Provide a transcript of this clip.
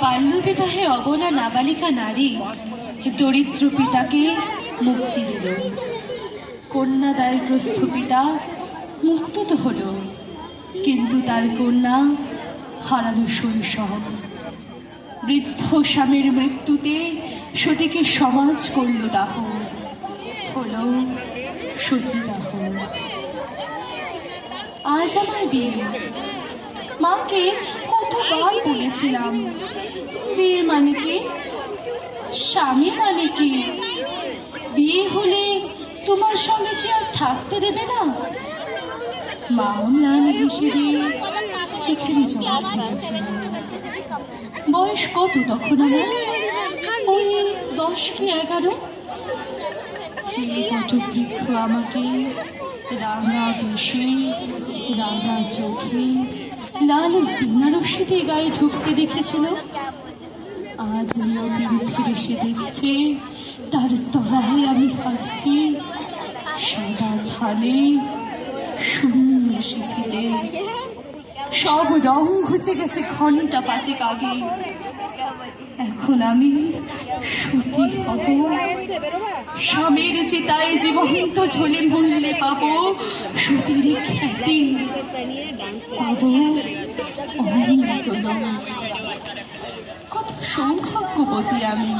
বাল্যবিবাহে অবলা নাবালিকা নারী দরিদ্র পিতাকে মুক্তি দিল। কন্যা দায়গ্রস্ত পিতা মুক্ত তো হল, কিন্তু তার কন্যা হারালো শৈশব। বৃদ্ধ স্বামীর মৃত্যুতে সতীকে সমাজ করল দাহ, হলো সতীদাহ। আজ আমার বিয়ে। মাকে কতবার বলেছিলাম, বিয়ে মানে কি, স্বামী মানে কি, বিয়ে হলে তোমার সঙ্গে কি আর থাকতে দেবে না? মা ম্লান হেসে দিয়ে চোখেরই জবাব দিয়েছিল। বয়স কত তখন আমার? ওই 10 কি 11। যে বটবৃক্ষ আমাকে রাঙা বেশে, রাঙা চোখে, লাল বেনারসি দিয়ে গায়ে ঢুকতে দেখেছিল, আজ নিয়তির ফিরে সে দেখছে তার তলায় আমি হাঁটছি সাদা ধানে শূন্য সিথিতে। সব রং ঘুচে গেছে ঘন্টা 5 আগে। এখন আমি সতী হব, স্বামীর চিতায় জীবন্ত ঝোলে মূল্যে পাবো সতীর খ্যাতি, পাবো অমৃত। কত সৌভাগ্যবতী আমি।